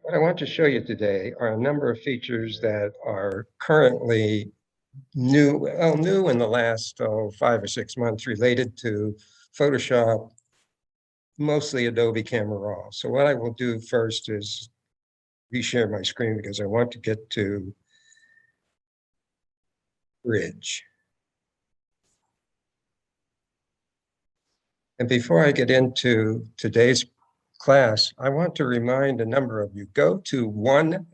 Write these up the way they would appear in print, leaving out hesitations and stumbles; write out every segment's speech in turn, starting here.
What I want to show you today are a number of features that are currently new in the last 5 or 6 months related to Photoshop, mostly Adobe Camera Raw. So what I will do first is reshare my screen because I want to get to Bridge. And before I get into today's class, I want to remind a number of you, go to onex.com.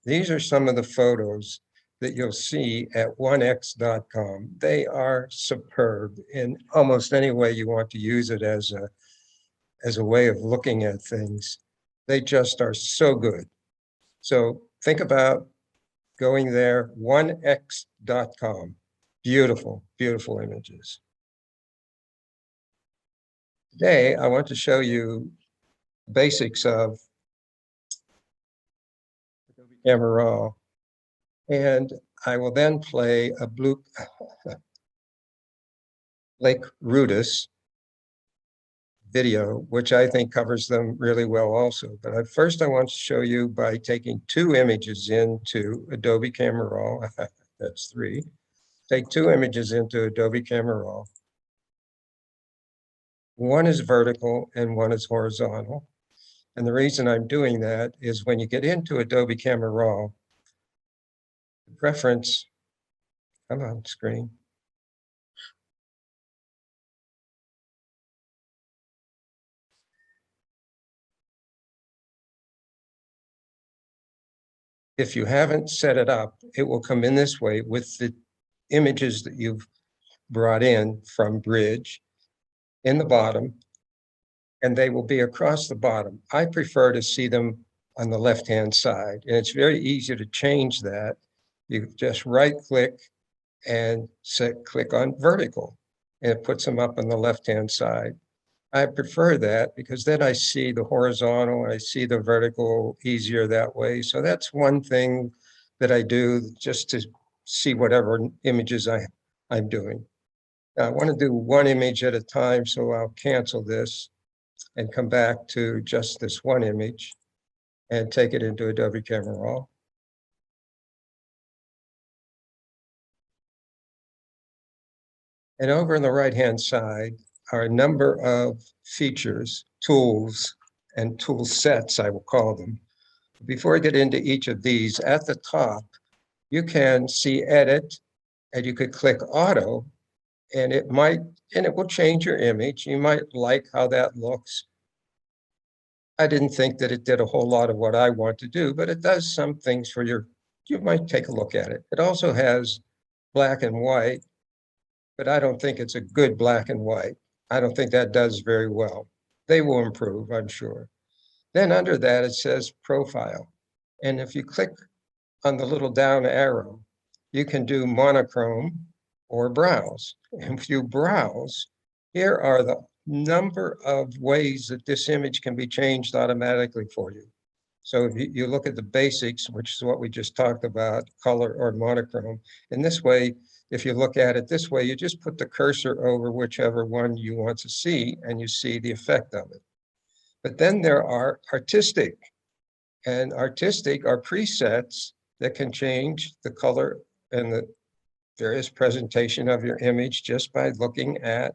These are some of the photos that you'll see at onex.com. They are superb in almost any way you want to use it as a way of looking at things. They just are so good. So think about going there, onex.com. Beautiful, beautiful images. Today, I want to show you basics of Adobe Camera Raw, and I will then play a Blake Rudis video, which I think covers them really well also. But first, I want to show you by taking two images into Adobe Camera Raw. That's three. Take two images into Adobe Camera Raw. One is vertical and one is horizontal. And the reason I'm doing that is when you get into Adobe Camera Raw, the preference, come on screen. If you haven't set it up, it will come in this way with the images that you've brought in from Bridge in the bottom, and they will be across the bottom. I prefer to see them on the left-hand side, and it's very easy to change that. You just right-click and click on vertical, and it puts them up on the left-hand side. I prefer that because then I see the horizontal, I see the vertical easier that way. So that's one thing that I do just to see whatever images I'm doing. Now, I want to do one image at a time, so I'll cancel this and come back to just this one image and take it into Adobe Camera Raw. And over on the right-hand side are a number of features, tools, and tool sets, I will call them. Before I get into each of these, at the top, you can see edit, and you could click auto, and it will change your image. You might like how that looks. I didn't think that it did a whole lot of what I want to do, but it does some things for you might take a look at it. It also has black and white, but I don't think it's a good black and white. I don't think that does very well. They will improve, I'm sure. Then under that, it says profile. And if you click on the little down arrow, you can do monochrome or browse. And if you browse, here are the number of ways that this image can be changed automatically for you. So if you look at the basics, which is what we just talked about, color or monochrome, in this way, if you look at it this way, you just put the cursor over whichever one you want to see, and you see the effect of it. But then there are artistic, and artistic are presets that can change the color and the various presentation of your image just by looking at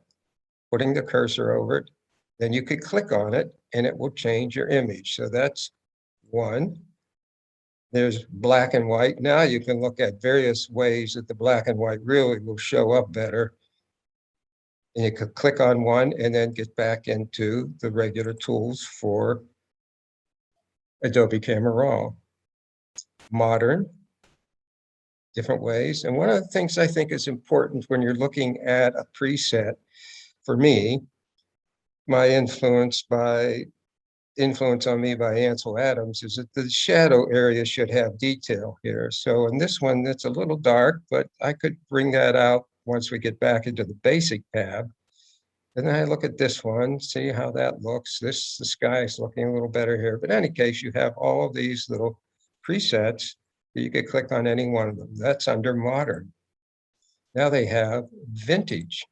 putting the cursor over it. Then you could click on it and it will change your image. So that's one. There's black and white. Now you can look at various ways that the black and white really will show up better. And you could click on one and then get back into the regular tools for Adobe Camera Raw. Modern, different ways. And one of the things I think is important when you're looking at a preset, for me, my influence on me by Ansel Adams is that the shadow area should have detail here. So in this one, it's a little dark, but I could bring that out once we get back into the basic tab. And then I look at this one, see how that looks. The sky is looking a little better here. But in any case, you have all of these little presets that you could click on any one of them. That's under modern. Now they have vintage.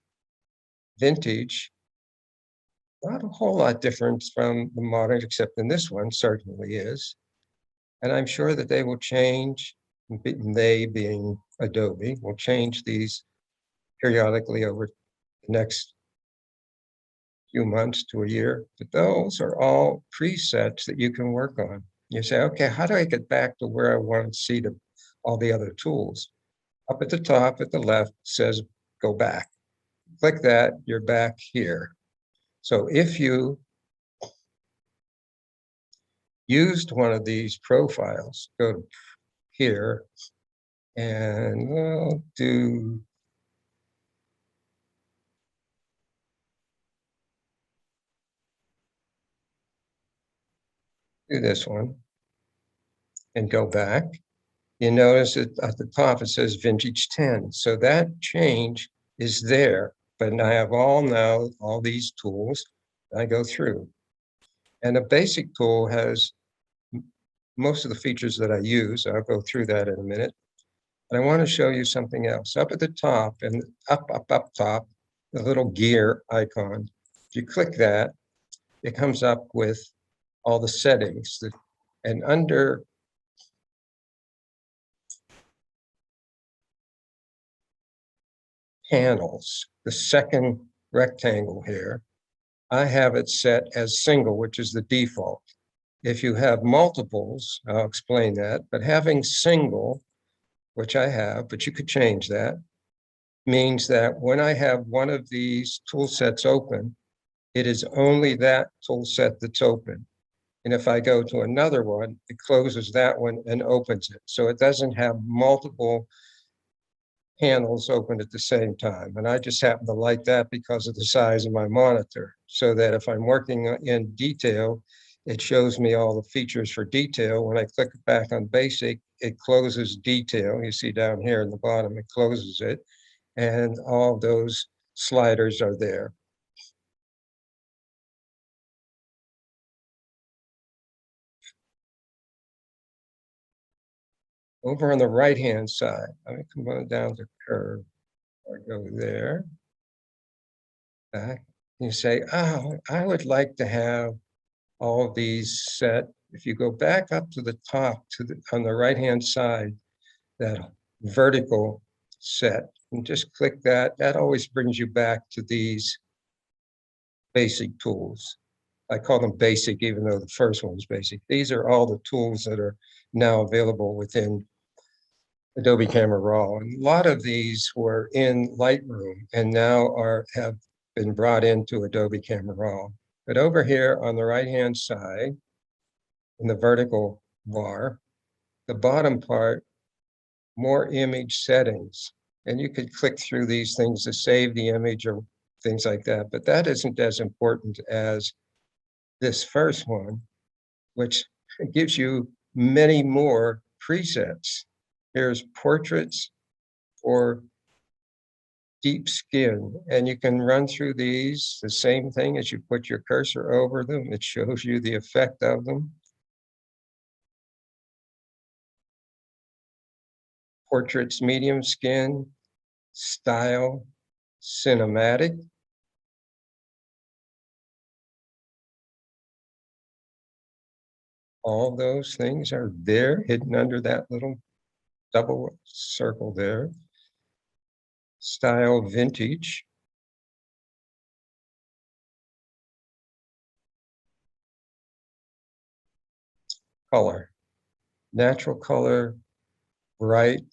Vintage Not a whole lot different from the modern, except in this one certainly is. And I'm sure that they will change, they being Adobe, will change these periodically over the next few months to a year. But those are all presets that you can work on. You say, okay, how do I get back to where I want to see all the other tools? Up at the top, at the left, says go back. Click that, you're back here. So if you used one of these profiles, go here and we'll do this one and go back. You notice that at the top it says vintage 10. So that change is there, but I have all these tools I go through. And a basic tool has most of the features that I use. I'll go through that in a minute. But I want to show you something else. Up at the top and up top, the little gear icon. If you click that, it comes up with all the settings. And under panels, the second rectangle here, I have it set as single, which is the default. If you have multiples, I'll explain that, but having single, which I have, but you could change that, means that when I have one of these tool sets open, it is only that tool set that's open. And if I go to another one, it closes that one and opens it. So it doesn't have multiple panels open at the same time. And I just happen to like that because of the size of my monitor, so that if I'm working in detail, it shows me all the features for detail. When I click back on basic, it closes detail. You see down here in the bottom, it closes it. And all those sliders are there. Over on the right-hand side, I'm going to come on down to curve. I go there, back. You say, oh, I would like to have all of these set. If you go back up to the top, on the right-hand side, that vertical set, and just click that, that always brings you back to these basic tools. I call them basic, even though the first one was basic. These are all the tools that are now available within Adobe Camera Raw. And a lot of these were in Lightroom and now have been brought into Adobe Camera Raw. But over here on the right-hand side, in the vertical bar, the bottom part, more image settings. And you could click through these things to save the image or things like that. But that isn't as important as this first one, which gives you many more presets. Here's portraits or deep skin, and you can run through these, the same thing as you put your cursor over them. It shows you the effect of them. Portraits, medium skin, style, cinematic. All those things are there, hidden under that little double circle there. Style, vintage. Color, natural color, bright,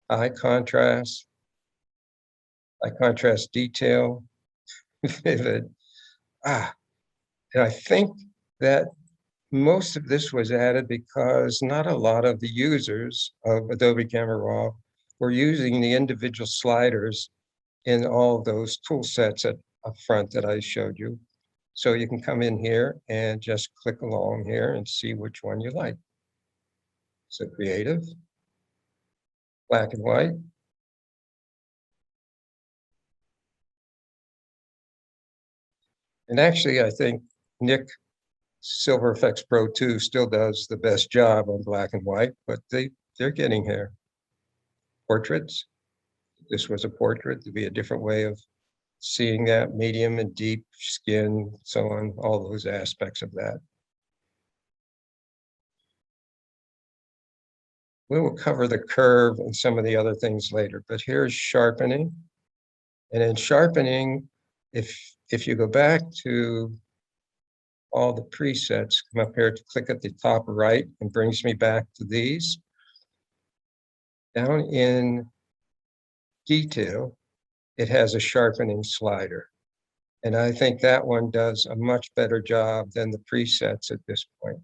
high contrast detail, vivid. And I think that most of this was added because not a lot of the users of Adobe Camera Raw were using the individual sliders in all of those tool sets up front that I showed you. So you can come in here and just click along here and see which one you like. So creative, black and white. And actually, I think Nick Silver Effects Pro 2 still does the best job on black and white, but they're getting here. Portraits. This was a portrait. To be a different way of seeing that medium and deep skin, so on, all those aspects of that. We will cover the curve and some of the other things later, but here's sharpening. And in sharpening, if you go back to all the presets, come up here to click at the top right and brings me back to these. Down in detail, it has a sharpening slider. And I think that one does a much better job than the presets at this point.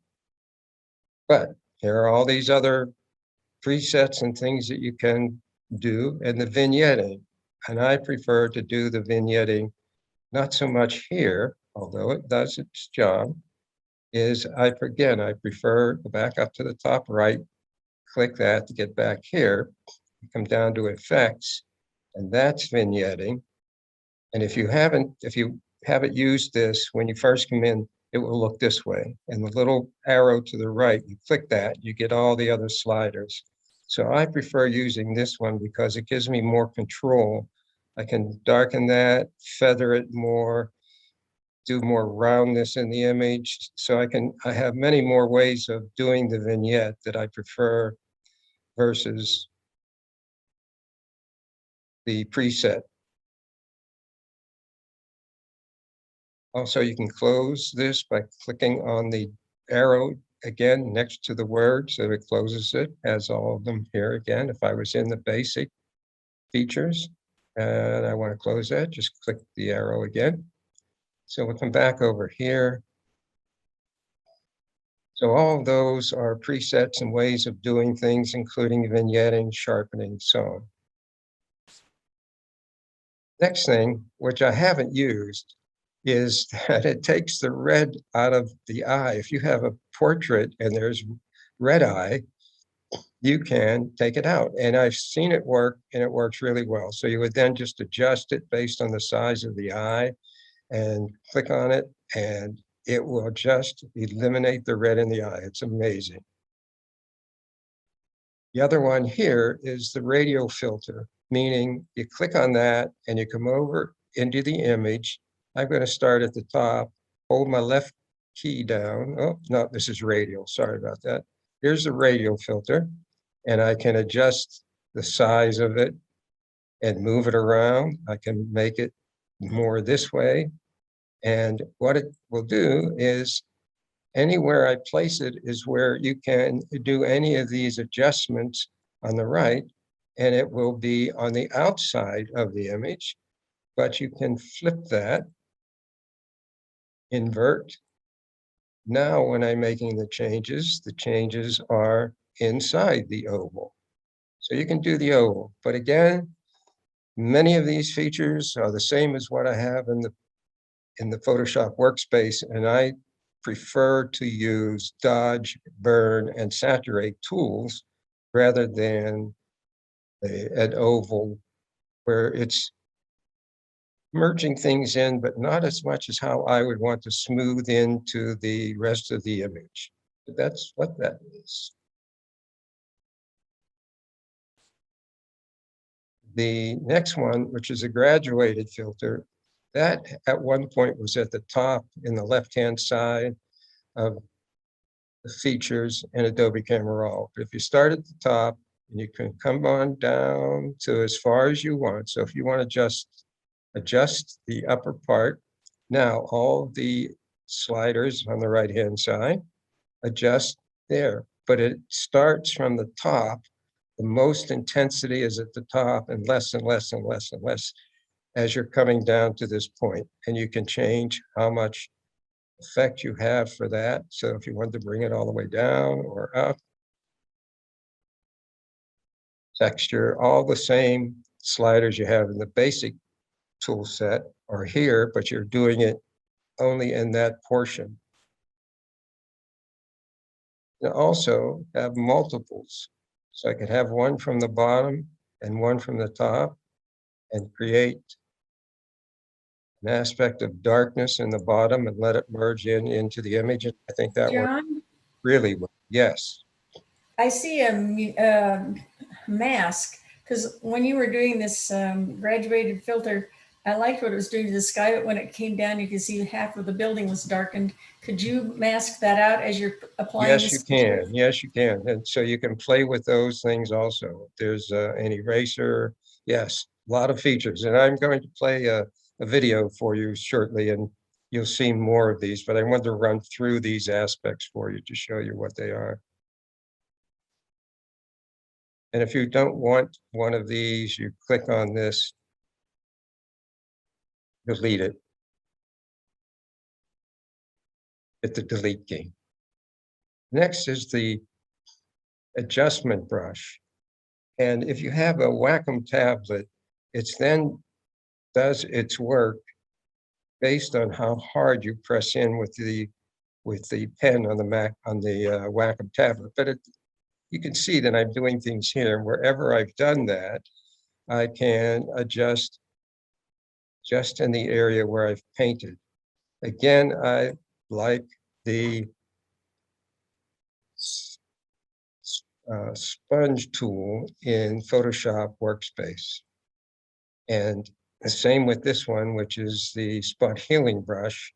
But there are all these other presets and things that you can do, and the vignetting. And I prefer to do the vignetting, not so much here, although it does its job, is I prefer to back up to the top right, click that to get back here, come down to effects, and that's vignetting. And if you haven't used this, when you first come in, it will look this way. And the little arrow to the right, you click that, you get all the other sliders. So I prefer using this one because it gives me more control. I can darken that, feather it more, do more roundness in the image. So I have many more ways of doing the vignette that I prefer versus the preset. Also, you can close this by clicking on the arrow again next to the word, so it closes it, has all of them here again. If I was in the basic features and I want to close that, just click the arrow again. So we'll come back over here. So all of those are presets and ways of doing things, including vignetting, sharpening, so on. Next thing, which I haven't used, is that it takes the red out of the eye. If you have a portrait and there's red eye, you can take it out. And I've seen it work, and it works really well. So you would then just adjust it based on the size of the eye and click on it, and it will just eliminate the red in the eye. It's amazing. The other one here is the radial filter, meaning you click on that and you come over into the image. I'm going to start at the top, hold my left key down. Oh, no, this is radial. Sorry about that. Here's the radial filter, and I can adjust the size of it and move it around. I can make it more this way. And what it will do is anywhere I place it is where you can do any of these adjustments on the right, and it will be on the outside of the image, but you can flip that, invert. Now, when I'm making the changes are inside the oval. So you can do the oval, but again, many of these features are the same as what I have in the Photoshop Workspace, and I prefer to use dodge, burn, and saturate tools rather than an oval where it's merging things in, but not as much as how I would want to smooth into the rest of the image. But that's what that is. The next one, which is a graduated filter, that at one point was at the top in the left-hand side of the features in Adobe Camera Raw. But if you start at the top, and you can come on down to as far as you want. So if you want to just adjust the upper part, now all the sliders on the right-hand side, adjust there. But it starts from the top. The most intensity is at the top and less and less and less and less as you're coming down to this point. And you can change how much effect you have for that. So if you want to bring it all the way down or up, texture, all the same sliders you have in the basic tool set are here, but you're doing it only in that portion. You also have multiples. So I could have one from the bottom and one from the top and create an aspect of darkness in the bottom and let it merge into the image. I think that works John, really well. Yes. I see a mask because when you were doing this graduated filter, I liked what it was doing to the sky, but when it came down, you could see half of the building was darkened. Could you mask that out as you're applying Yes, this you feature? can. Yes, you can. And so you can play with those things also. There's an eraser. Yes, a lot of features. And I'm going to play a video for you shortly, and you'll see more of these. But I wanted to run through these aspects for you to show you what they are. And if you don't want one of these, you click on this, delete it, hit the delete key. Next is the adjustment brush. And if you have a Wacom tablet, it's then does its work based on how hard you press in with the pen on the Wacom tablet. But you can see that I'm doing things here. Wherever I've done that, I can adjust just in the area where I've painted. Again, I like the sponge tool in Photoshop Workspace. And the same with this one, which is the spot healing brush.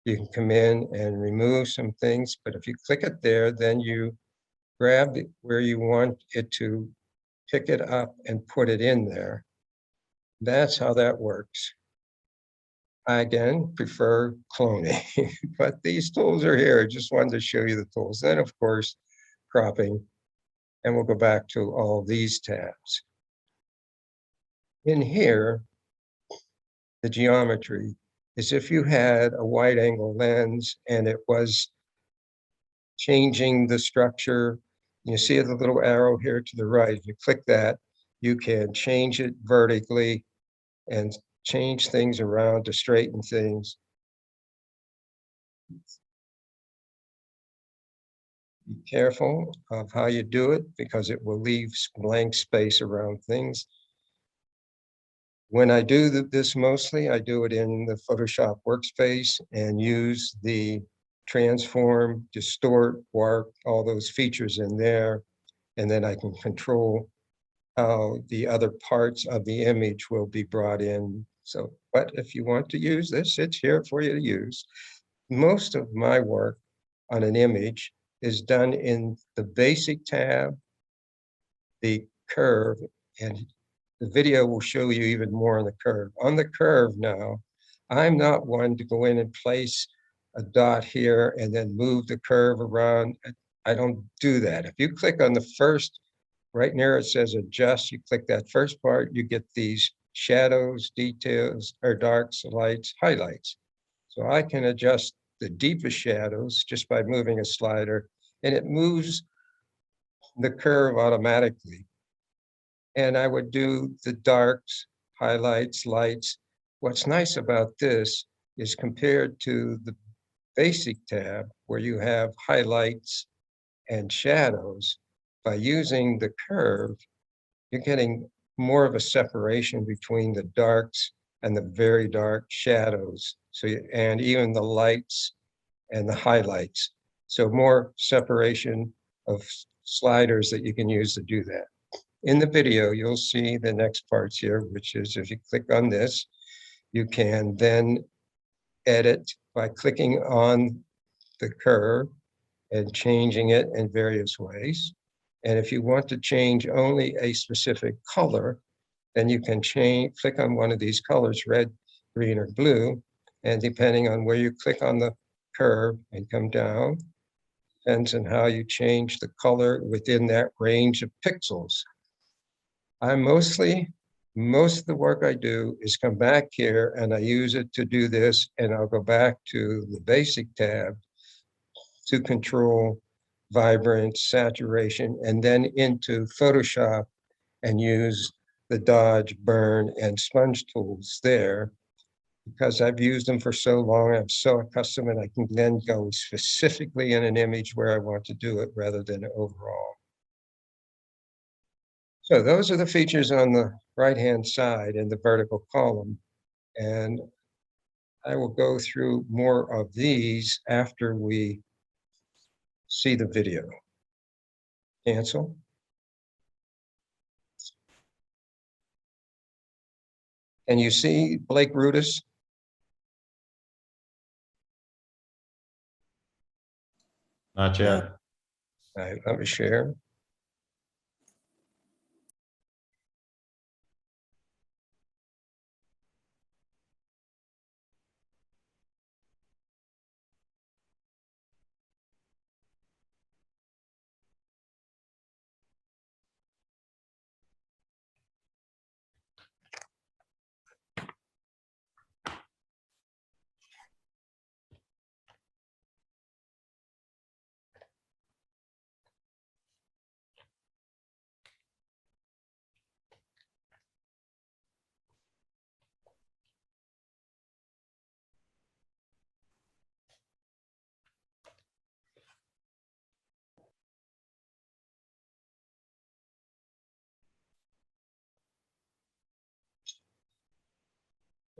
You can come in and remove some things, but if you click it there, then you grab it where you want it to pick it up and put it in there. That's how that works. I, again, prefer cloning, but these tools are here. I just wanted to show you the tools. Then, of course, cropping, and we'll go back to all these tabs. In here, the geometry is if you had a wide angle lens and it was changing the structure, you see the little arrow here to the right. If you click that, you can change it vertically and change things around to straighten things. Be careful of how you do it because it will leave blank space around things. When I do this mostly, I do it in the Photoshop Workspace and use the transform, distort, warp, all those features in there. And then I can control how the other parts of the image will be brought in. So, but if you want to use this, it's here for you to use. Most of my work on an image is done in the basic tab, the curve, and the video will show you even more on the curve. On the curve now, I'm not one to go in and place a dot here and then move the curve around. I don't do that. If you click on the first, right near it says adjust, you click that first part, you get these shadows, details, or darks, lights, highlights. So I can adjust the deepest shadows just by moving a slider, and it moves the curve automatically. And I would do the darks, highlights, lights. What's nice about this is compared to the basic tab where you have highlights and shadows, by using the curve, you're getting more of a separation between the darks and the very dark shadows. So, and even the lights and the highlights. So more separation of sliders that you can use to do that. In the video, you'll see the next parts here, which is if you click on this, you can then edit by clicking on the curve and changing it in various ways. And if you want to change only a specific color, then you can click on one of these colors, red, green, or blue. And depending on where you click on the curve and come down, depends on how you change the color within that range of pixels. Most of the work I do is come back here and I use it to do this, and I'll go back to the basic tab to control vibrance, saturation, and then into Photoshop and use the dodge, burn, and sponge tools there. Because I've used them for so long, I'm so accustomed, and I can then go specifically in an image where I want to do it rather than overall. So those are the features on the right-hand side in the vertical column. And I will go through more of these after we see the video. Cancel. Can you see Blake Rudis? Not yet. All right, let me share.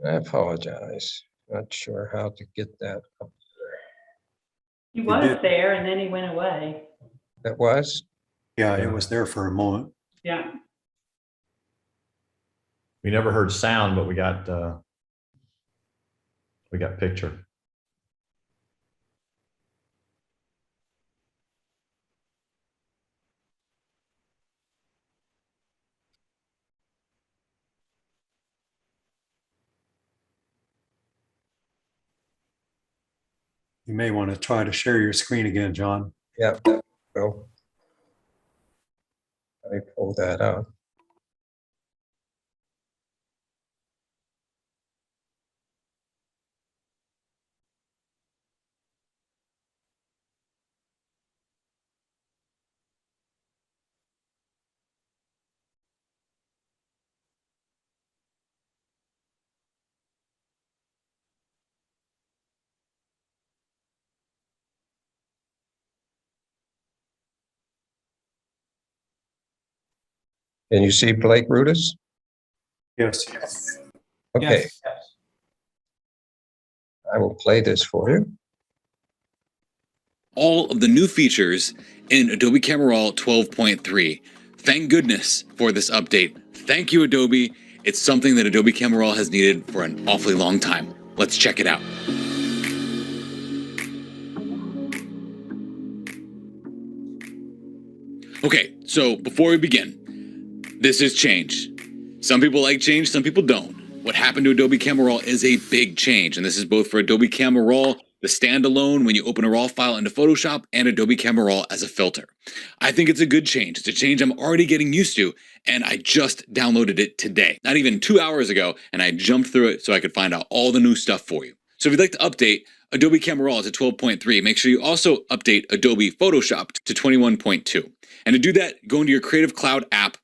I apologize. Not sure how to get that up. He was there and then he went away. That was? Yeah, it was there for a moment. Yeah. We never heard sound, but we got picture. You may want to try to share your screen again, John. Yeah. Well, let me pull that out. Can you see Blake Rudis? Yes. Okay, Yes. I will play this for you. All of the new features in Adobe Camera Raw 12.3. Thank goodness for this update. Thank you, Adobe. It's something that Adobe Camera Raw has needed for an awfully long time. Let's check it out. Okay, so before we begin, this is change. Some people like change, some people don't. What happened to Adobe Camera Raw is a big change, and this is both for Adobe Camera Raw, the standalone when you open a RAW file into Photoshop, and Adobe Camera Raw as a filter. I think it's a good change. It's a change I'm already getting used to, and I just downloaded it today. Not even 2 hours ago, and I jumped through it so I could find out all the new stuff for you. So if you'd like to update Adobe Camera Raw to 12.3, make sure you also update Adobe Photoshop to 21.2. And to do that, go into your Creative Cloud app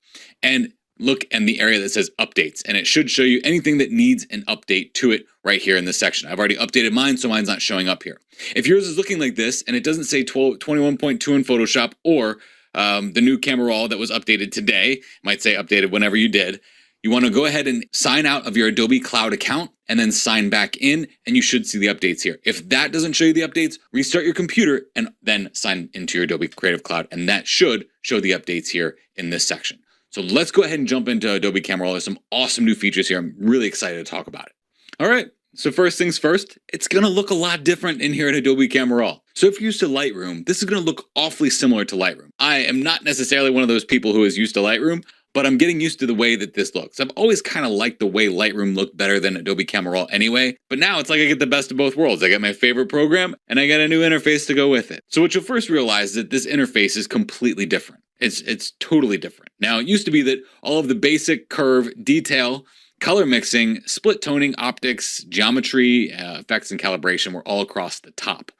and look in the area that says updates, and it should show you anything that needs an update to it right here in this section. I've already updated mine, so mine's not showing up here. If yours is looking like this and it doesn't say 21.2 in Photoshop or the new Camera Raw that was updated today, it might say updated whenever you did, you want to go ahead and sign out of your Adobe Cloud account and then sign back in, and you should see the updates here. If that doesn't show you the updates, restart your computer and then sign into your Adobe Creative Cloud, and that should show the updates here in this section. So let's go ahead and jump into Adobe Camera Raw. There's some awesome new features here. I'm really excited to talk about it. All right, so first things first, it's gonna look a lot different in here at Adobe Camera Raw. So if you're used to Lightroom, this is gonna look awfully similar to Lightroom. I am not necessarily one of those people who is used to Lightroom, but I'm getting used to the way that this looks. I've always kind of liked the way Lightroom looked better than Adobe Camera Raw anyway, but now it's like I get the best of both worlds. I get my favorite program and I get a new interface to go with it. So what you'll first realize is that this interface is completely different. It's totally different. Now, it used to be that all of the basic curve, detail, color mixing, split toning, optics, geometry, effects, and calibration were all across the top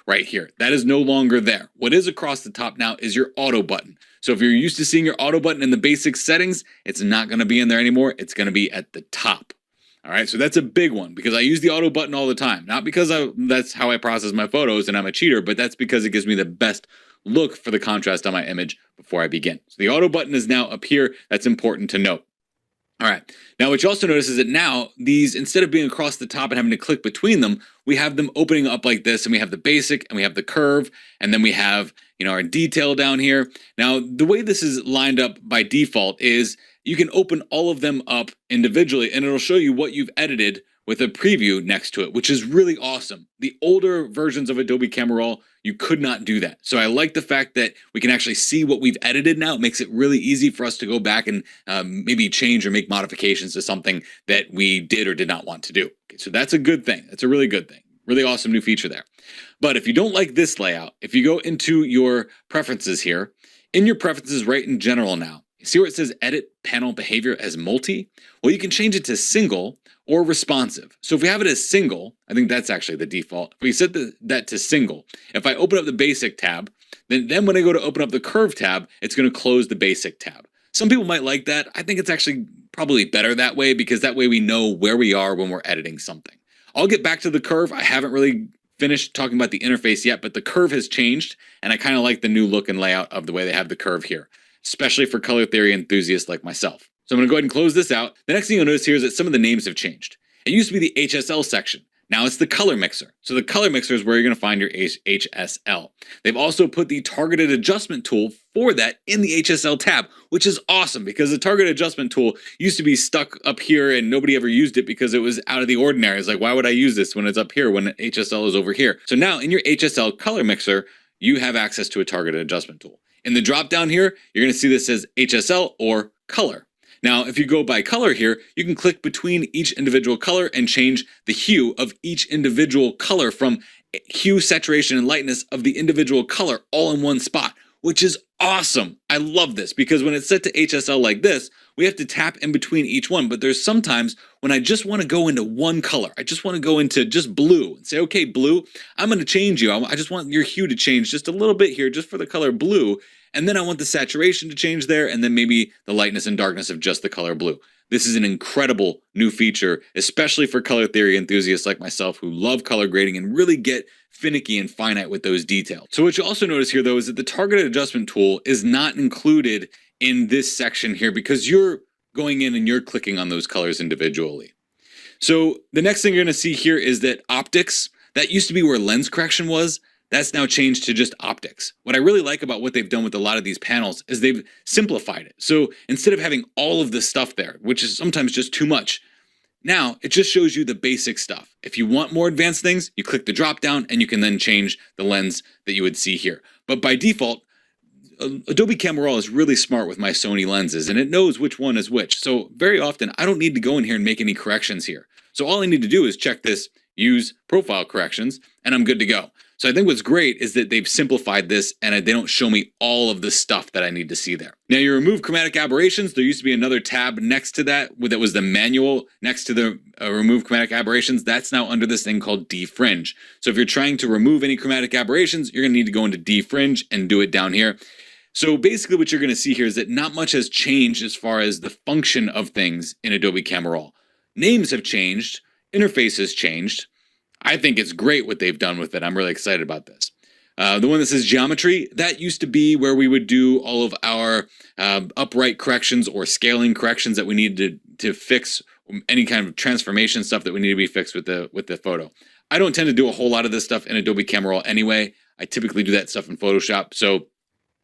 right here. That is no longer there. What is across the top now is your auto button. So if you're used to seeing your auto button in the basic settings, it's not going to be in there anymore. It's going to be at the top. All right, so that's a big one because I use the auto button all the time. Not because that's how I process my photos and I'm a cheater, but that's because it gives me the best look for the contrast on my image before I begin. So the auto button is now up here. That's important to note. All right, now what you also notice is that now these, instead of being across the top and having to click between them, we have them opening up like this, and we have the basic and we have the curve, and then we have, our detail down here. Now, the way this is lined up by default is you can open all of them up individually and it'll show you what you've edited with a preview next to it, which is really awesome. The older versions of Adobe Camera Raw, you could not do that. So I like the fact that we can actually see what we've edited now. It makes it really easy for us to go back and maybe change or make modifications to something that we did or did not want to do. Okay, so that's a good thing. That's a really good thing. Really awesome new feature there. But if you don't like this layout, if you go into your preferences here, in your preferences right in general now, you see where it says edit panel behavior as multi? Well, you can change it to single or responsive. So if we have it as single, I think that's actually the default. If we set that to single, if I open up the basic tab, then when I go to open up the curve tab, it's going to close the basic tab. Some people might like that. I think it's actually probably better that way because that way we know where we are when we're editing something. I'll get back to the curve. I haven't really finished talking about the interface yet, but the curve has changed and I kind of like the new look and layout of the way they have the curve here, especially for color theory enthusiasts like myself. So I'm going to go ahead and close this out. The next thing you'll notice here is that some of the names have changed. It used to be the HSL section. Now it's the color mixer. So the color mixer is where you're going to find your HSL. They've also put the targeted adjustment tool for that in the HSL tab, which is awesome because the targeted adjustment tool used to be stuck up here and nobody ever used it because it was out of the ordinary. It's like, why would I use this when it's up here when HSL is over here? So now in your HSL color mixer, you have access to a targeted adjustment tool. In the drop down here, you're going to see this says HSL or color. Now, if you go by color here, you can click between each individual color and change the hue of each individual color from hue, saturation, and lightness of the individual color all in one spot, which is awesome. I love this because when it's set to HSL like this, we have to tap in between each one. But there's sometimes when I just want to go into one color, I just want to go into just blue and say, okay, blue, I'm going to change you. I just want your hue to change just a little bit here, just for the color blue. And then I want the saturation to change there, and then maybe the lightness and darkness of just the color blue. This is an incredible new feature, especially for color theory enthusiasts like myself who love color grading and really get finicky and finite with those details. So what you also notice here though is that the targeted adjustment tool is not included in this section here because you're going in and you're clicking on those colors individually. So the next thing you're going to see here is that optics, that used to be where lens correction was. That's now changed to just optics. What I really like about what they've done with a lot of these panels is they've simplified it. So instead of having all of this stuff there, which is sometimes just too much, now it just shows you the basic stuff. If you want more advanced things, you click the drop down and you can then change the lens that you would see here. But by default, Adobe Camera Raw is really smart with my Sony lenses and it knows which one is which. So very often I don't need to go in here and make any corrections here. So all I need to do is check this, use profile corrections, and I'm good to go. So I think what's great is that they've simplified this and they don't show me all of the stuff that I need to see there. Now you remove chromatic aberrations. There used to be another tab next to that that was the manual next to the remove chromatic aberrations. That's now under this thing called defringe. So if you're trying to remove any chromatic aberrations, you're going to need to go into defringe and do it down here. So basically what you're going to see here is that not much has changed as far as the function of things in Adobe Camera Raw. Names have changed, interface has changed. I think it's great what they've done with it. I'm really excited about this. The one that says geometry, that used to be where we would do all of our upright corrections or scaling corrections that we needed to fix, any kind of transformation stuff that we need to be fixed with the photo. I don't tend to do a whole lot of this stuff in Adobe Camera Raw anyway. I typically do that stuff in Photoshop. So,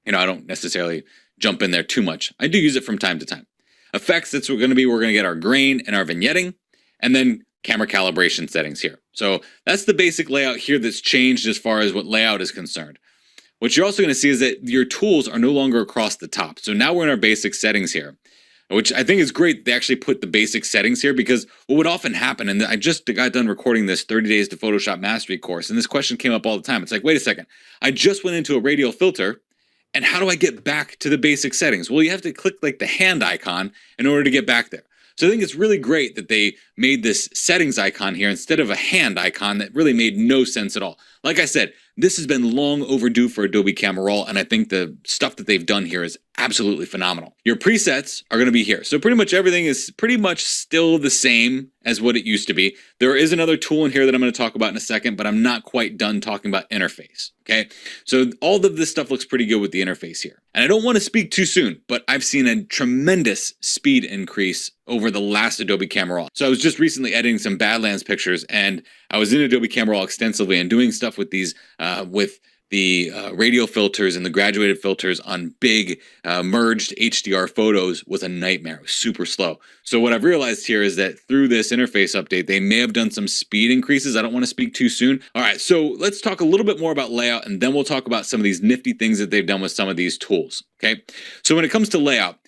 I don't necessarily jump in there too much. I do use it from time to time. Effects, that's what we're going to get our grain and our vignetting, and then camera calibration settings here. So that's the basic layout here that's changed as far as what layout is concerned. What you're also going to see is that your tools are no longer across the top. So now we're in our basic settings here, which I think is great. They actually put the basic settings here because what would often happen, and I just got done recording this 30 Days to Photoshop Mastery course, and this question came up all the time. It's like, wait a second, I just went into a radial filter, and how do I get back to the basic settings? Well, you have to click like the hand icon in order to get back there. So I think it's really great that they made this settings icon here instead of a hand icon that really made no sense at all. Like I said, this has been long overdue for Adobe Camera Raw, and I think the stuff that they've done here is absolutely phenomenal. Your presets are going to be here. So pretty much everything is pretty much still the same as what it used to be. There is another tool in here that I'm going to talk about in a second, but I'm not quite done talking about interface. Okay, so all of this stuff looks pretty good with the interface here. And I don't want to speak too soon, but I've seen a tremendous speed increase over the last Adobe Camera Raw. So I was just recently editing some Badlands pictures, and I was in Adobe Camera Raw extensively and doing stuff with these, with the radial filters and the graduated filters on big merged HDR photos was a nightmare. It was super slow. So what I've realized here is that through this interface update, they may have done some speed increases. I don't want to speak too soon. All right, so let's talk a little bit more about layout, and then we'll talk about some of these nifty things that they've done with some of these tools, okay? So when it comes to layout,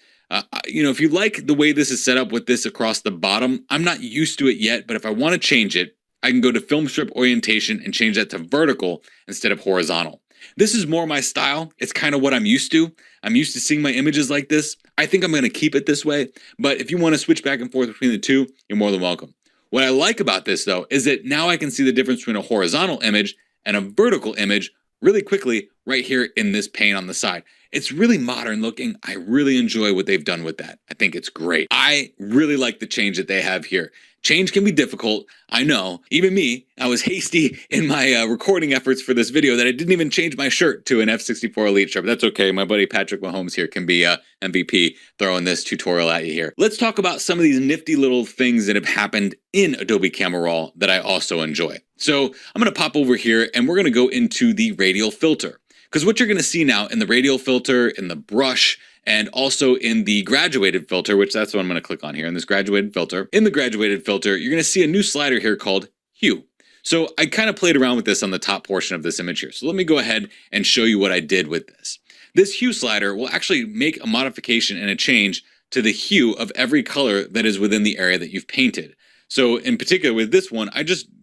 if you like the way this is set up with this across the bottom, I'm not used to it yet, but if I want to change it, I can go to film strip orientation and change that to vertical instead of horizontal. This is more my style. It's kind of what I'm used to. I'm used to seeing my images like this. I think I'm going to keep it this way, but if you want to switch back and forth between the two, you're more than welcome. What I like about this though, is that now I can see the difference between a horizontal image and a vertical image really quickly right here in this pane on the side. It's really modern looking. I really enjoy what they've done with that. I think it's great. I really like the change that they have here. Change can be difficult. I know. Even me, I was hasty in my recording efforts for this video that I didn't even change my shirt to an F64 Elite shirt. But that's okay. My buddy Patrick Mahomes here can be MVP throwing this tutorial at you here. Let's talk about some of these nifty little things that have happened in Adobe Camera Raw that I also enjoy. So I'm going to pop over here and we're going to go into the radial filter. Because what you're going to see now in the radial filter, in the brush, and also in the graduated filter, which that's what I'm going to click on here in this graduated filter. In the graduated filter, you're going to see a new slider here called hue. So I kind of played around with this on the top portion of this image here. So let me go ahead and show you what I did with this. This hue slider will actually make a modification and a change to the hue of every color that is within the area that you've painted. So in particular with this one,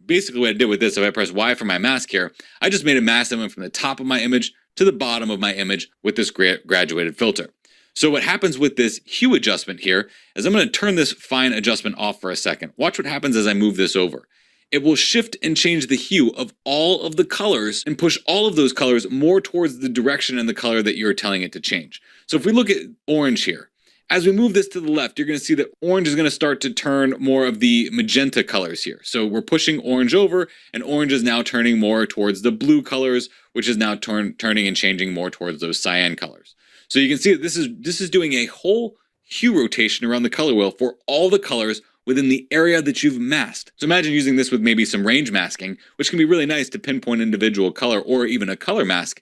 basically what I did with this, if I press Y for my mask here, I just made a mask that went from the top of my image to the bottom of my image with this graduated filter. So what happens with this hue adjustment here is I'm going to turn this fine adjustment off for a second. Watch what happens as I move this over. It will shift and change the hue of all of the colors and push all of those colors more towards the direction and the color that you're telling it to change. So if we look at orange here, as we move this to the left, you're going to see that orange is going to start to turn more of the magenta colors here. So we're pushing orange over, and orange is now turning more towards the blue colors, which is now turning and changing more towards those cyan colors. So you can see that this is doing a whole hue rotation around the color wheel for all the colors within the area that you've masked. So imagine using this with maybe some range masking, which can be really nice to pinpoint individual color or even a color mask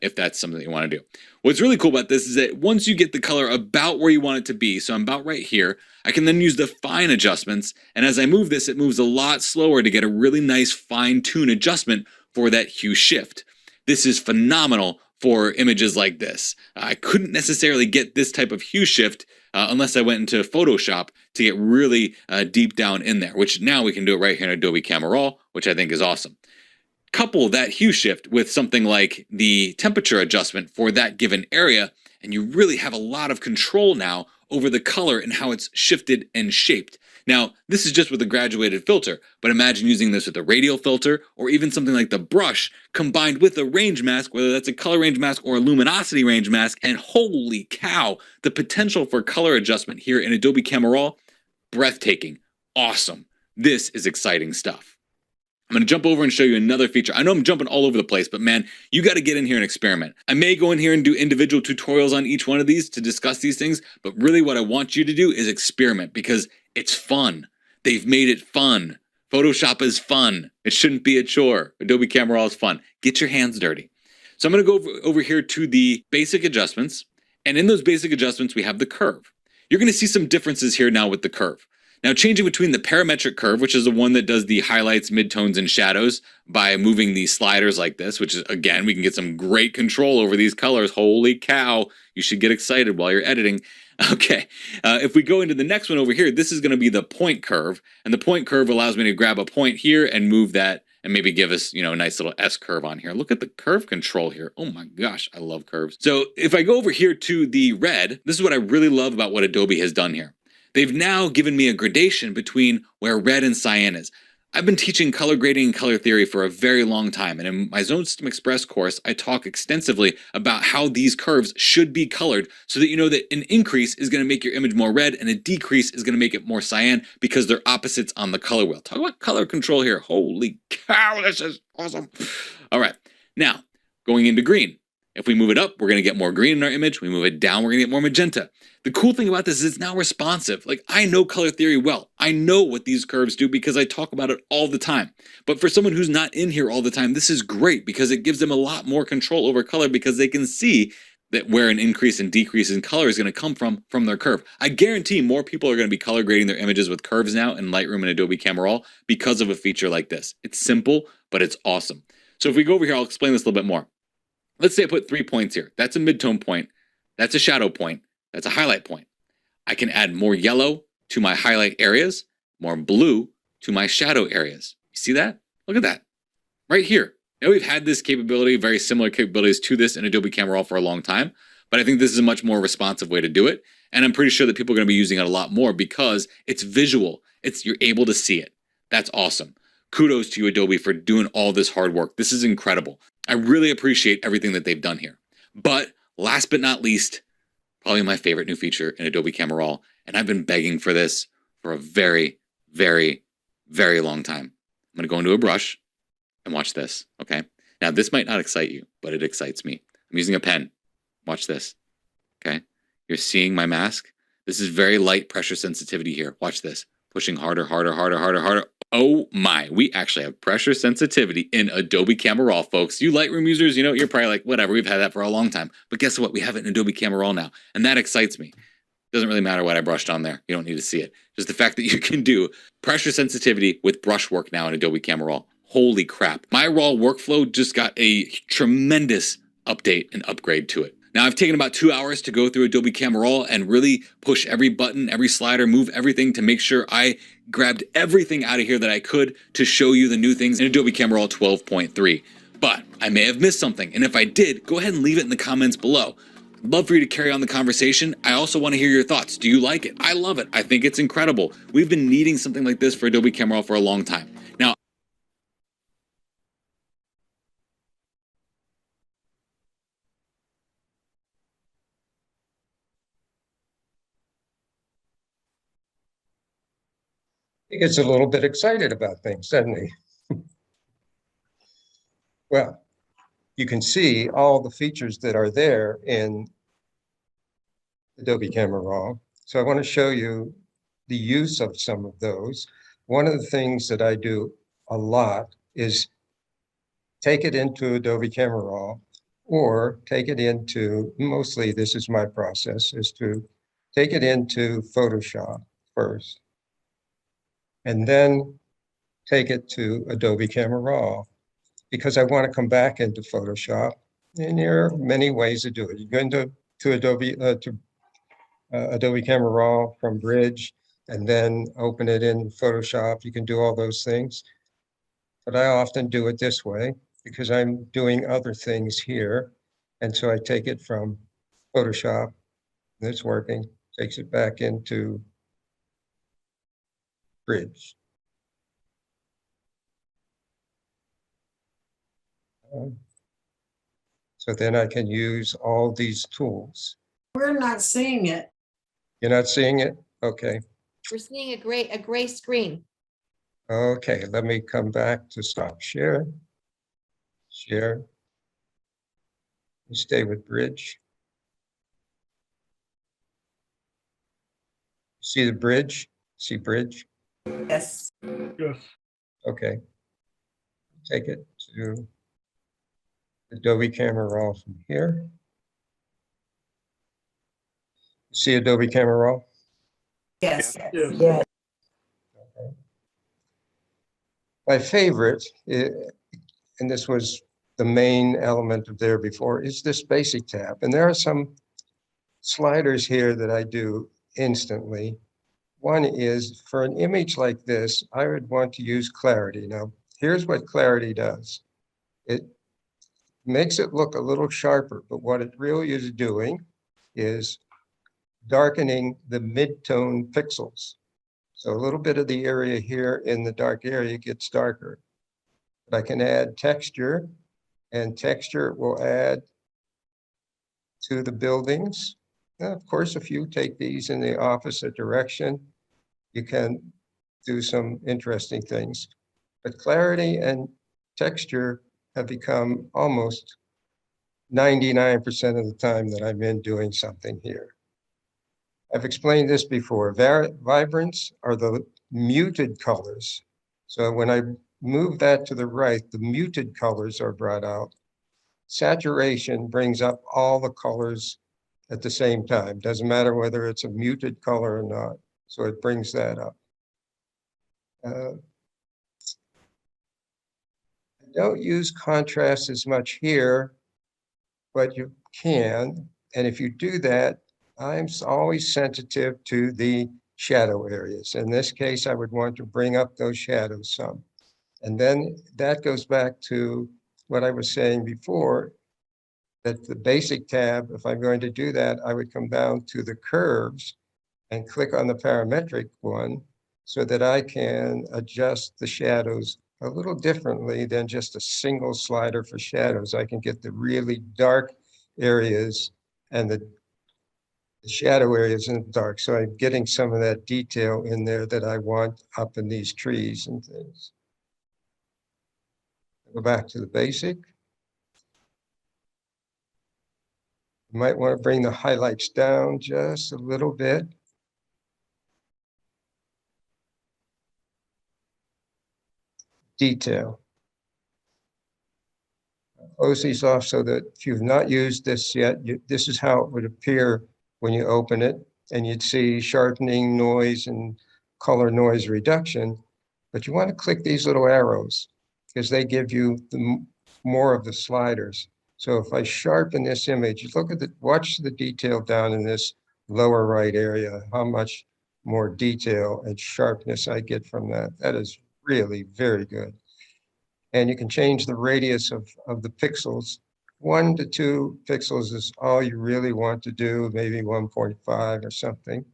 if that's something that you want to do. What's really cool about this is that once you get the color about where you want it to be, so I'm about right here, I can then use the fine adjustments, and as I move this, it moves a lot slower to get a really nice fine-tune adjustment for that hue shift. This is phenomenal for images like this. I couldn't necessarily get this type of hue shift unless I went into Photoshop to get really deep down in there, which now we can do it right here in Adobe Camera Raw, which I think is awesome. Couple that hue shift with something like the temperature adjustment for that given area, and you really have a lot of control now over the color and how it's shifted and shaped. Now, this is just with a graduated filter, but imagine using this with a radial filter or even something like the brush combined with a range mask, whether that's a color range mask or a luminosity range mask, and holy cow, the potential for color adjustment here in Adobe Camera Raw, breathtaking, awesome. This is exciting stuff. I'm going to jump over and show you another feature. I know I'm jumping all over the place, but man, you got to get in here and experiment. I may go in here and do individual tutorials on each one of these to discuss these things, but really what I want you to do is experiment because it's fun. They've made it fun. Photoshop is fun. It shouldn't be a chore. Adobe Camera Raw is fun. Get your hands dirty. So I'm going to go over here to the basic adjustments, and in those basic adjustments, we have the curve. You're going to see some differences here now with the curve. Now changing between the parametric curve, which is the one that does the highlights, midtones, and shadows by moving these sliders like this, which is, again, we can get some great control over these colors. Holy cow, you should get excited while you're editing. Okay, if we go into the next one over here, this is going to be the point curve, and the point curve allows me to grab a point here and move that and maybe give us, a nice little S curve on here. Look at the curve control here. Oh my gosh, I love curves. So if I go over here to the red, this is what I really love about what Adobe has done here. They've now given me a gradation between where red and cyan is. I've been teaching color grading and color theory for a very long time, and in my Zone System Express course, I talk extensively about how these curves should be colored so that you know that an increase is going to make your image more red and a decrease is going to make it more cyan because they're opposites on the color wheel. Talk about color control here. Holy cow, this is awesome. All right, now going into green. If we move it up, we're going to get more green in our image. We move it down, we're going to get more magenta. The cool thing about this is it's now responsive. Like, I know color theory well. I know what these curves do because I talk about it all the time. But for someone who's not in here all the time, this is great because it gives them a lot more control over color because they can see that where an increase and decrease in color is going to come from their curve. I guarantee more people are going to be color grading their images with curves now in Lightroom and Adobe Camera Raw because of a feature like this. It's simple, but it's awesome. So if we go over here, I'll explain this a little bit more. Let's say I put 3 points here. That's a midtone point. That's a shadow point. That's a highlight point. I can add more yellow to my highlight areas, more blue to my shadow areas. You see that? Look at that. Right here. Now we've had this capability, very similar capabilities to this in Adobe Camera Raw for a long time, but I think this is a much more responsive way to do it. And I'm pretty sure that people are going to be using it a lot more because it's visual. You're able to see it. That's awesome. Kudos to you, Adobe, for doing all this hard work. This is incredible. I really appreciate everything that they've done here. But last but not least, probably my favorite new feature in Adobe Camera Raw, and I've been begging for this for a very, very, very long time. I'm going to go into a brush and watch this, okay? Now, this might not excite you, but it excites me. I'm using a pen. Watch this, okay? You're seeing my mask? This is very light pressure sensitivity here. Watch this. Pushing harder, harder, harder, harder, harder. Oh my, we actually have pressure sensitivity in Adobe Camera Raw, folks. You Lightroom users, you know, you're probably like, whatever, we've had that for a long time. But guess what? We have it in Adobe Camera Raw now, and that excites me. Doesn't really matter what I brushed on there. You don't need to see it. Just the fact that you can do pressure sensitivity with brush work now in Adobe Camera Raw. Holy crap. My Raw workflow just got a tremendous update and upgrade to it. Now, I've taken about 2 hours to go through Adobe Camera Raw and really push every button, every slider, move everything to make sure I grabbed everything out of here that I could to show you the new things in Adobe Camera Raw 12.3. But I may have missed something, and if I did, go ahead and leave it in the comments below. I'd love for you to carry on the conversation. I also want to hear your thoughts. Do you like it? I love it. I think it's incredible. We've been needing something like this for Adobe Camera Raw for a long time. Now, He gets a little bit excited about things, doesn't he? Well, you can see all the features that are there in Adobe Camera Raw. So I want to show you the use of some of those. One of the things that I do a lot is take it into Adobe Camera Raw or take it into, mostly this is my process, is to take it into Photoshop first and then take it to Adobe Camera Raw because I want to come back into Photoshop. And there are many ways to do it. You go into Adobe Camera Raw from Bridge and then open it in Photoshop. You can do all those things. But I often do it this way because I'm doing other things here. And so I take it from Photoshop, and it's working, takes it back into Bridge. So then I can use all these tools. We're not seeing it. You're not seeing it? Okay. We're seeing a gray screen. Okay, let me come back to stop share. Share. Stay with Bridge. See the bridge? See Bridge? Yes. Yes. Okay. Take it to Adobe Camera Raw from here. See Adobe Camera Raw? Yes. Yes. Yes. Okay. My favorite, and this was the main element of there before, is this basic tab. And there are some sliders here that I do instantly. One is for an image like this, I would want to use clarity. Now, here's what clarity does. It makes it look a little sharper, but what it really is doing is darkening the mid-tone pixels. So a little bit of the area here in the dark area gets darker. But I can add texture, and texture will add to the buildings. Now, of course, if you take these in the opposite direction, you can do some interesting things. But clarity and texture have become almost 99% of the time that I'm in doing something here. I've explained this before. Vibrance are the muted colors. So when I move that to the right, the muted colors are brought out. Saturation brings up all the colors at the same time. Doesn't matter whether it's a muted color or not. So it brings that up. I don't use contrast as much here, but you can. And if you do that, I'm always sensitive to the shadow areas. In this case, I would want to bring up those shadows some. And then that goes back to what I was saying before, that the basic tab, if I'm going to do that, I would come down to the curves and click on the parametric one so that I can adjust the shadows a little differently than just a single slider for shadows. I can get the really dark areas and the shadow areas in the dark. So I'm getting some of that detail in there that I want up in these trees and things. Go back to the basic. You might want to bring the highlights down just a little bit. Detail. Close these off so that if you've not used this yet, this is how it would appear when you open it, and you'd see sharpening, noise, and color noise reduction. But you want to click these little arrows because they give you more of the sliders. So if I sharpen this image, look at watch the detail down in this lower right area, how much more detail and sharpness I get from that. That is really very good. And you can change the radius of the pixels. 1 to 2 pixels is all you really want to do, maybe 1.5 or something.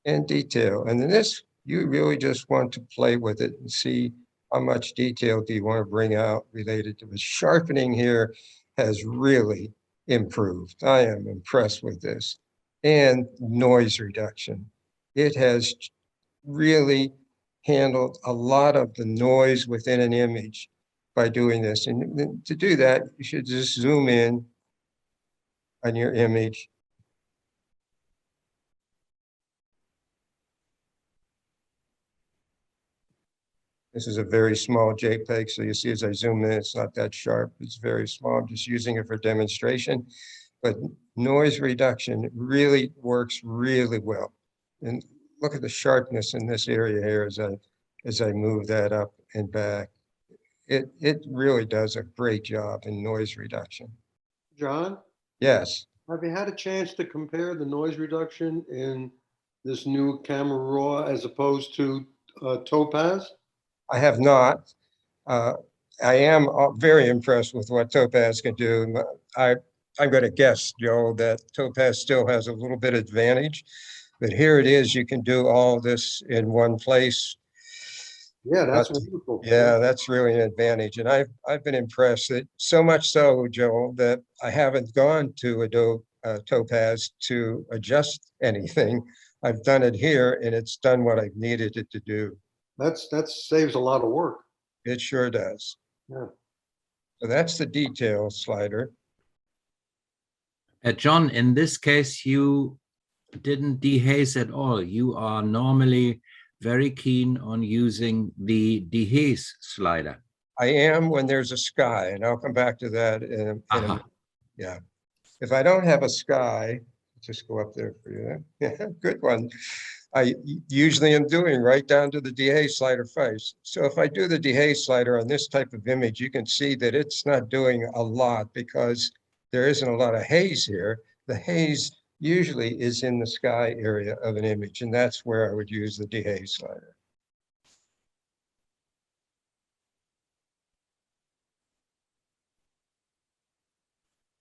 And detail. And in this, you really just want to play with it and see how much detail do you want to bring out related to the sharpening here has really improved. I am impressed with this. And noise reduction. It has really handled a lot of the noise within an image by doing this. And to do that, you should just zoom in on your image. This is a very small JPEG, so you see as I zoom in, it's not that sharp. It's very small. I'm just using it for demonstration. But noise reduction really works really well. And look at the sharpness in this area here as I move that up and back. It really does a great job in noise reduction. John, Yes, have you had a chance to compare the noise reduction in this new Camera Raw as opposed to Topaz? I have not. I am very impressed with what Topaz can do. I'm going to guess, Joe, that Topaz still has a little bit advantage, but here it is. You can do all this in one place. Yeah, that's wonderful. Yeah, that's really an advantage. And I've been impressed that so much so, Joel, that I haven't gone to Adobe Topaz to adjust anything. I've done it here and it's done what I've needed it to do. That saves a lot of work. It sure does. Yeah. So that's the detail slider. John, in this case, you didn't dehaze at all. You are normally very keen on using the dehaze slider. I am when there's a sky, and I'll come back to that in a minute. Yeah. If I don't have a sky, just go up there for you. Yeah, good one. I usually am doing right down to the dehaze slider first. So if I do the dehaze slider on this type of image, you can see that it's not doing a lot because there isn't a lot of haze here. The haze usually is in the sky area of an image, and that's where I would use the dehaze slider.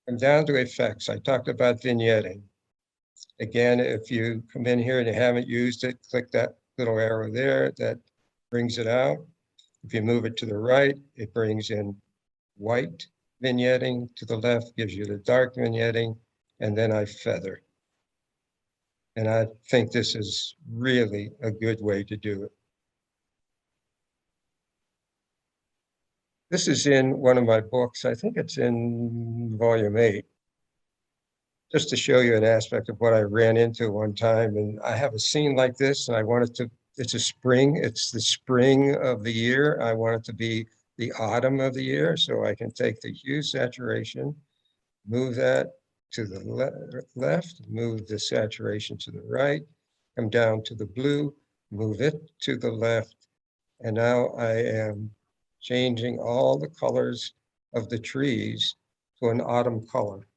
I'm down to effects. I talked about vignetting. Again, if you come in here and you haven't used it, click that little arrow there. That brings it out. If you move it to the right, it brings in white vignetting. To the left gives you the dark vignetting, and then I feather. And I think this is really a good way to do it. This is in one of my books. I think it's in volume 8. just to show you an aspect of what I ran into one time. And I have a scene like this and I want it to, it's a spring, it's the spring of the year. I want it to be the autumn of the year. So I can take the hue saturation, move that to the left, move the saturation to the right, come down to the blue, move it to the left. And now I am changing all the colors of the trees to an autumn color.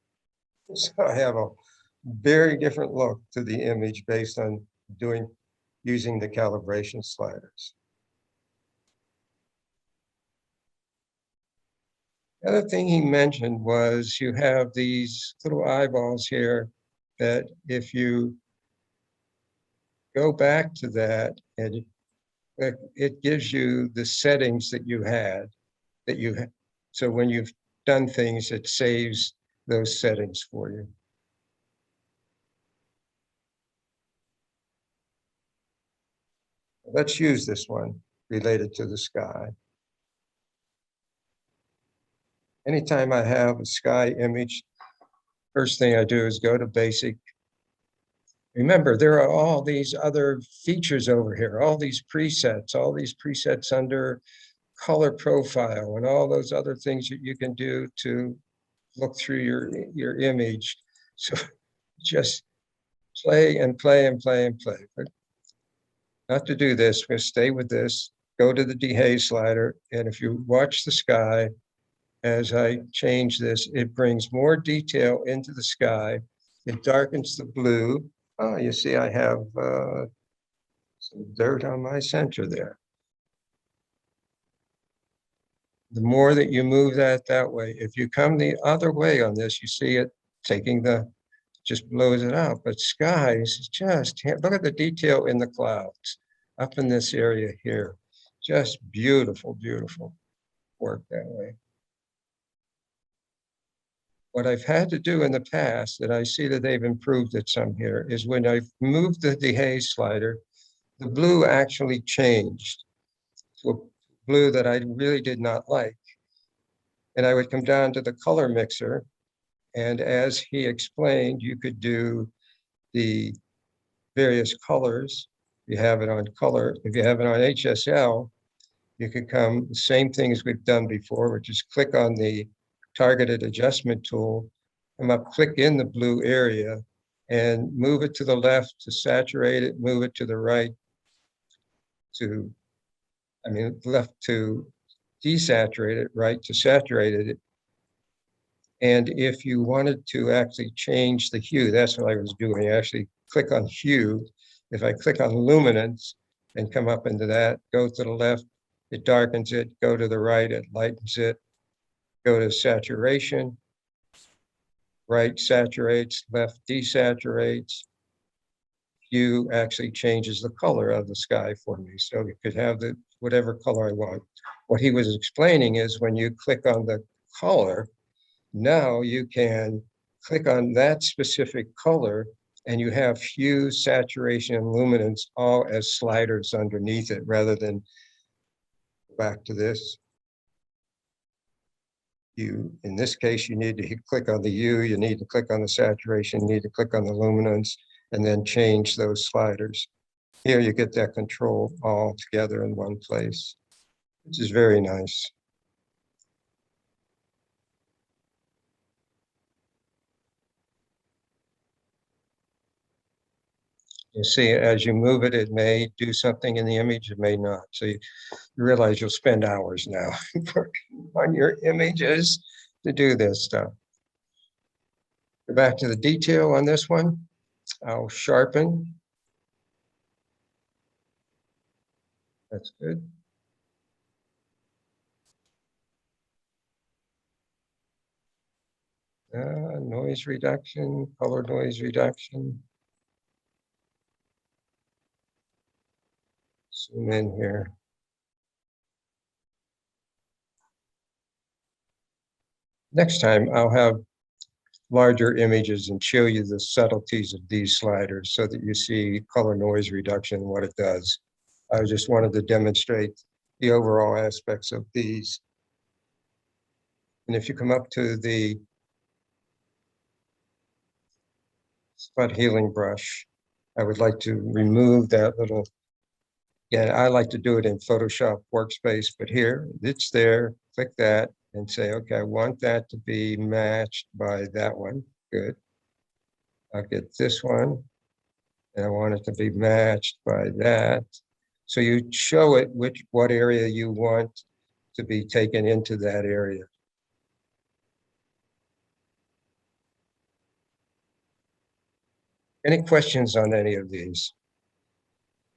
So I have a very different look to the image based on using the calibration sliders. The other thing he mentioned was you have these little eyeballs here that if you go back to that, and it gives you the settings that you had, so when you've done things, it saves those settings for you. Let's use this one related to the sky. Anytime I have a sky image, first thing I do is go to basic. Remember, there are all these other features over here, all these presets under color profile and all those other things that you can do to look through your image. So just play and play and play and play. But not to do this, we're going to stay with this, go to the dehaze slider. And if you watch the sky, as I change this, it brings more detail into the sky. It darkens the blue. Oh, you see, I have some dirt on my center there. The more that you move that way, if you come the other way on this, you see it taking just blows it out. But skies, just look at the detail in the clouds up in this area here. Just beautiful, beautiful work that way. What I've had to do in the past, that I see that they've improved it some here, is when I've moved the dehaze slider, the blue actually changed to a blue that I really did not like. And I would come down to the color mixer, and as he explained, you could do the various colors. You have it on color. If you have it on HSL, you could come the same thing as we've done before, which is click on the targeted adjustment tool, come up, click in the blue area, and move it to the left to saturate it, move it to the right to, left to desaturate it, right to saturate it. And if you wanted to actually change the hue, that's what I was doing. I actually click on hue. If I click on luminance and come up into that, go to the left, it darkens it, go to the right, it lightens it, go to saturation, right saturates, left desaturates. Hue actually changes the color of the sky for me. So you could have whatever color I want. What he was explaining is when you click on the color, now you can click on that specific color and you have hue, saturation, and luminance all as sliders underneath it rather than back to this. In this case, you need to click on the hue, you need to click on the saturation, you need to click on the luminance, and then change those sliders. Here you get that control all together in one place, which is very nice. You see, as you move it, it may do something in the image, it may not. So you realize you'll spend hours now working on your images to do this stuff. Go back to the detail on this one. I'll sharpen. That's good. Noise reduction, color noise reduction. Zoom in here. Next time I'll have larger images and show you the subtleties of these sliders so that you see color noise reduction and what it does. I just wanted to demonstrate the overall aspects of these. And if you come up to the spot healing brush. I would like to remove that little, yeah, I like to do it in Photoshop Workspace, but here it's there. Click that and say, okay, I want that to be matched by that one. Good. I'll get this one, and I want it to be matched by that. So you show it what area you want to be taken into that area. Any questions on any of these?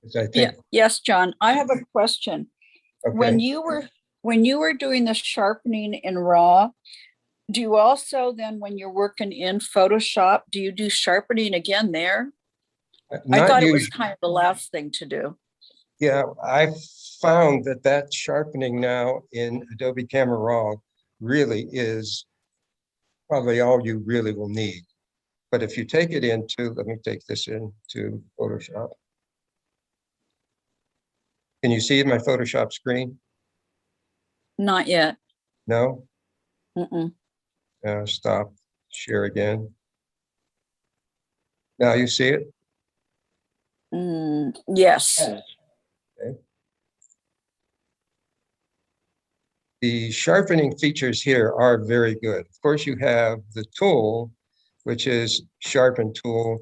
'Cause I Yeah, think, yes, John, I have a question. When okay, you were doing the sharpening in RAW, do you also then, when you're working in Photoshop, do you do sharpening again there? I not thought it was usually. kind of the last thing to do. Yeah, I found that sharpening now in Adobe Camera Raw really is probably all you really will need. But if you take it into, let me take this into Photoshop. Can you see my Photoshop screen? Not yet. No? Mm-mm. Stop, share again. Now you see it? Yes. Okay. The sharpening features here are very good. Of course, you have the tool, which is sharpen tool.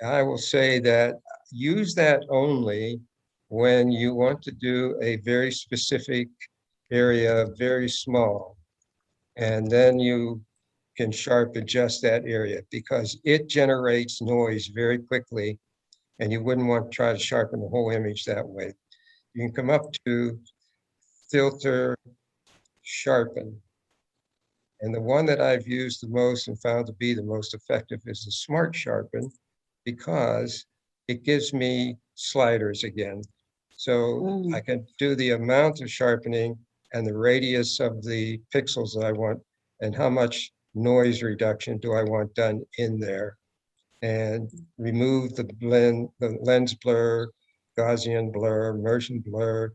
I will say that use that only when you want to do a very specific area, very small. And then you can sharpen just that area because it generates noise very quickly. And you wouldn't want to try to sharpen the whole image that way. You can come up to filter, sharpen. And the one that I've used the most and found to be the most effective is the Smart Sharpen because it gives me sliders again. So I can do the amount of sharpening and the radius of the pixels that I want and how much noise reduction do I want done in there, and remove the blend, the lens blur, Gaussian blur, immersion blur.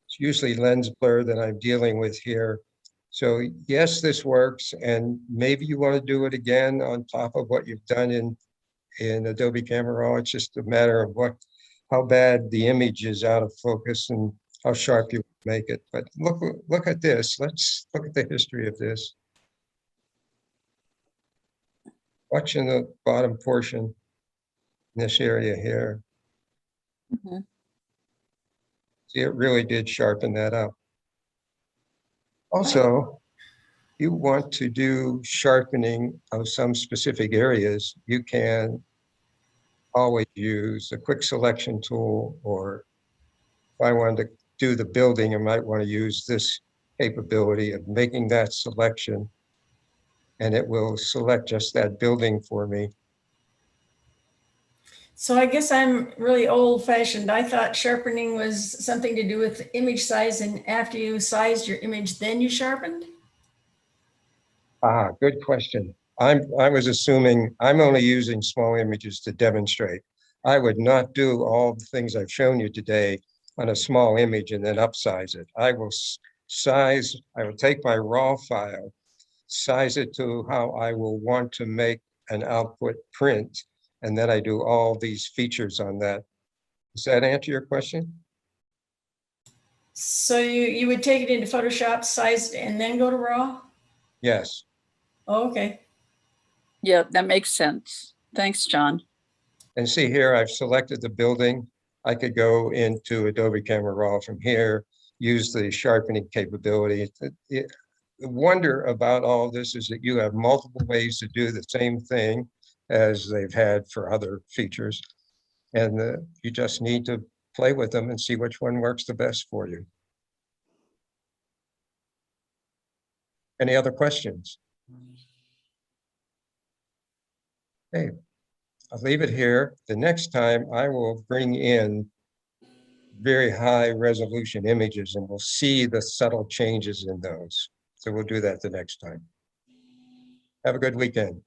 It's usually lens blur that I'm dealing with here. So yes, this works, and maybe you want to do it again on top of what you've done in Adobe Camera Raw. It's just a matter of how bad the image is out of focus and how sharp you make it. But look at this. Let's look at the history of this. Watching the bottom portion in this area here. Mhm. See, it really did sharpen that up. Also, you want to do sharpening of some specific areas, you can always use a quick selection tool, or if I wanted to do the building, I might want to use this capability of making that selection, and it will select just that building for me. So I guess I'm really old fashioned. I thought sharpening was something to do with image size, and after you sized your image, then you sharpened? Good question. I was assuming I'm only using small images to demonstrate. I would not do all the things I've shown you today on a small image and then upsize it. I will take my raw file, size it to how I will want to make an output print, and then I do all these features on that. Does that answer your question? So you would take it into Photoshop, size it, and then go to RAW? Yes. Oh, okay. Yeah, that makes sense. Thanks, John. And see here, I've selected the building. I could go into Adobe Camera Raw from here, use the sharpening capability. The wonder about all this is that you have multiple ways to do the same thing as they've had for other features. And you just need to play with them and see which one works the best for you. Any other questions? Okay, I'll leave it here. The next time I will bring in very high resolution images and we'll see the subtle changes in those. So we'll do that the next time. Have a good weekend.